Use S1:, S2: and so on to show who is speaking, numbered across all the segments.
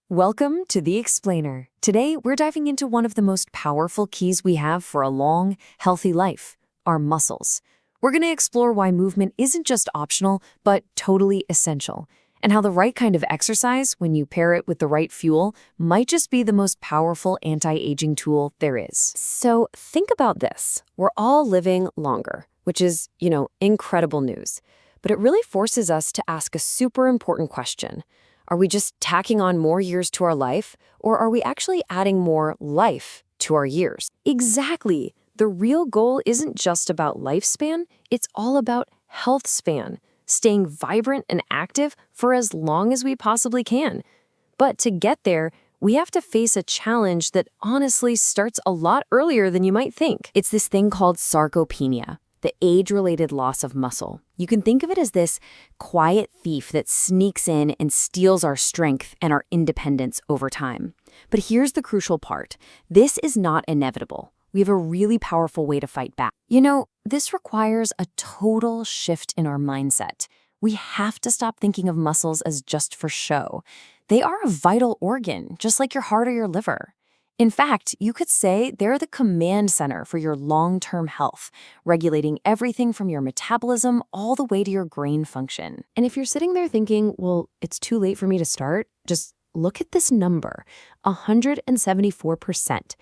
S1: Welcome to The Explainer. Today, we're diving into one of the most powerful keys we have for a long, healthy life, our muscles. We're going to explore why movement isn't just optional, but totally essential, and how the right kind of exercise, when you pair it with the right fuel, might just be the most powerful anti-aging tool there is.
S2: So think about this. We're all living longer, which is, incredible news. But it really forces us to ask a super important question. Are we just tacking on more years to our life, or are we actually adding more life to our years?
S1: Exactly. The real goal isn't just about lifespan, it's all about health span, staying vibrant and active for as long as we possibly can. But to get there, we have to face a challenge that honestly starts a lot earlier than you might think.
S2: It's this thing called sarcopenia, the age-related loss of muscle. You can think of it as this quiet thief that sneaks in and steals our strength and our independence over time. But here's the crucial part. This is not inevitable. We have a really powerful way to fight back. This requires a total shift in our mindset. We have to stop thinking of muscles as just for show. They are a vital organ, just like your heart or your liver. In fact, you could say they're the command center for your long-term health, regulating everything from your metabolism all the way to your brain function.
S1: And if you're sitting there thinking, well, it's too late for me to start, just look at this number, 174%.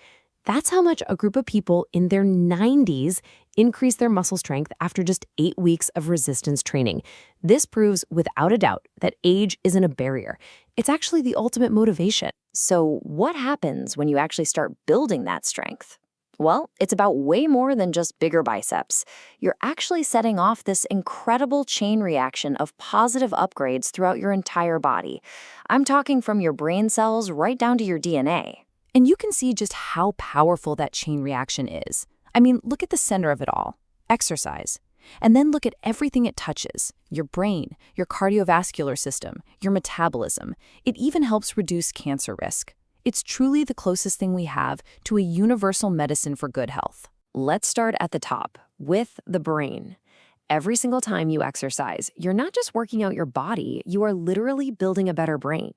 S1: That's how much a group of people in their 90s increase their muscle strength after just 8 weeks of resistance training. This proves without a doubt that age isn't a barrier. It's actually the ultimate motivation.
S2: So what happens when you actually start building that strength? Well, it's about way more than just bigger biceps. You're actually setting off this incredible chain reaction of positive upgrades throughout your entire body. I'm talking from your brain cells right down to your DNA.
S1: And you can see just how powerful that chain reaction is. I mean, look at the center of it all, exercise. And then look at everything it touches, your brain, your cardiovascular system, your metabolism. It even helps reduce cancer risk. It's truly the closest thing we have to a universal medicine for good health.
S2: Let's start at the top, with the brain. Every single time you exercise, you're not just working out your body, you are literally building a better brain.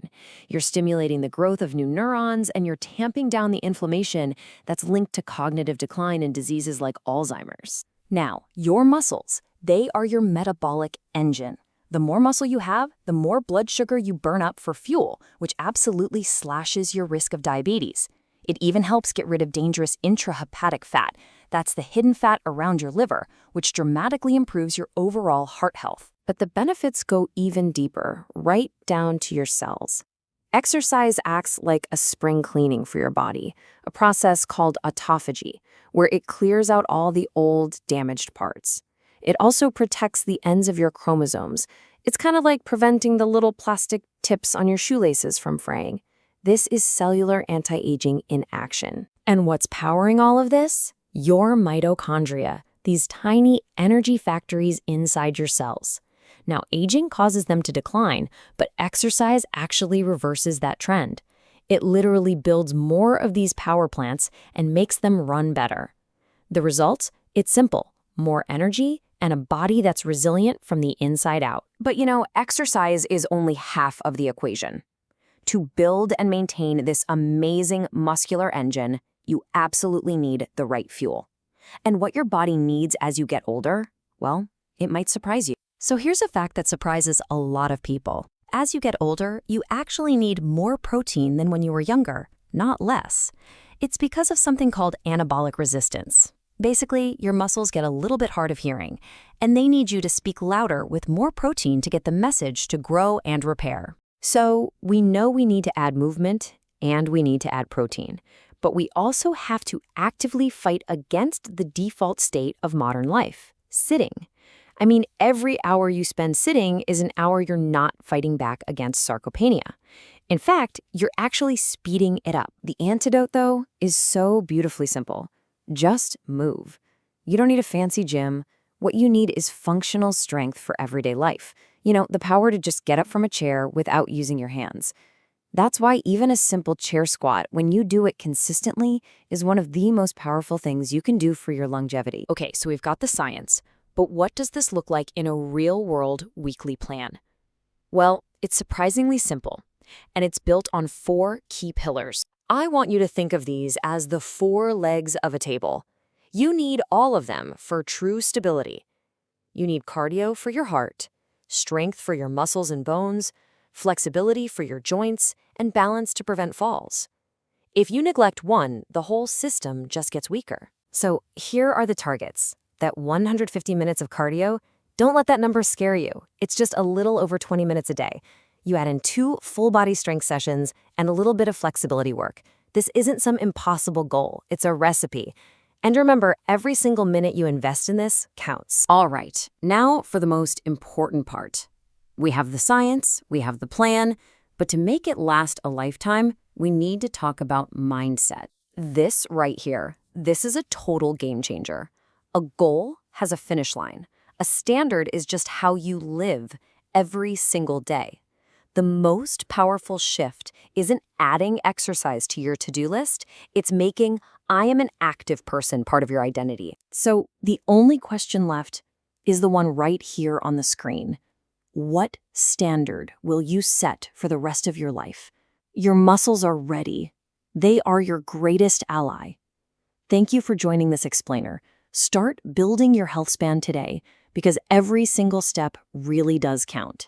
S2: You're stimulating the growth of new neurons, and you're tamping down the inflammation that's linked to cognitive decline and diseases like Alzheimer's. Now, your muscles, they are your metabolic engine. The more muscle you have, the more blood sugar you burn up for fuel, which absolutely slashes your risk of diabetes. It even helps get rid of dangerous intrahepatic fat. That's the hidden fat around your liver, which dramatically improves your overall heart health.
S1: But the benefits go even deeper, right down to your cells.
S2: Exercise acts like a spring cleaning for your body, a process called autophagy, where it clears out all the old, damaged parts. It also protects the ends of your chromosomes. It's kind of like preventing the little plastic tips on your shoelaces from fraying. This is cellular anti-aging in action. And what's powering all of this? Your mitochondria, these tiny energy factories inside your cells. Now, aging causes them to decline, but exercise actually reverses that trend. It literally builds more of these power plants and makes them run better. The result? It's simple: more energy and a body that's resilient from the inside out. But exercise is only half of the equation. To build and maintain this amazing muscular engine, you absolutely need the right fuel. And what your body needs as you get older, well, it might surprise you.
S1: So here's a fact that surprises a lot of people. As you get older, you actually need more protein than when you were younger, not less. It's because of something called anabolic resistance. Basically, your muscles get a little bit hard of hearing, and they need you to speak louder with more protein to get the message to grow and repair.
S2: So we know we need to add movement and we need to add protein, but we also have to actively fight against the default state of modern life, sitting. I mean, every hour you spend sitting is an hour you're not fighting back against sarcopenia. In fact, you're actually speeding it up. The antidote, though, is so beautifully simple. Just move. You don't need a fancy gym. What you need is functional strength for everyday life. The power to just get up from a chair without using your hands. That's why even a simple chair squat, when you do it consistently, is one of the most powerful things you can do for your longevity.
S1: Okay, so we've got the science, but what does this look like in a real-world weekly plan?
S2: Well, it's surprisingly simple.
S1: and it's built on 4 key pillars. I want you to think of these as the 4 legs of a table. You need all of them for true stability. You need cardio for your heart, strength for your muscles and bones, flexibility for your joints, and balance to prevent falls. If you neglect one, the whole system just gets weaker. So here are the targets. That 150 minutes of cardio, don't let that number scare you. It's just a little over 20 minutes a day. You add in 2 full body strength sessions and a little bit of flexibility work. This isn't some impossible goal. It's a recipe. And remember, every single minute you invest in this counts. All right, now for the most important part. We have the science, we have the plan, but to make it last a lifetime, we need to talk about mindset. This right here, this is a total game changer. A goal has a finish line. A standard is just how you live every single day. The most powerful shift isn't adding exercise to your to-do list, it's making I am an active person part of your identity. So the only question left is the one right here on the screen. What standard will you set for the rest of your life? Your muscles are ready. They are your greatest ally. Thank you for joining this explainer. Start building your health span today because every single step really does count.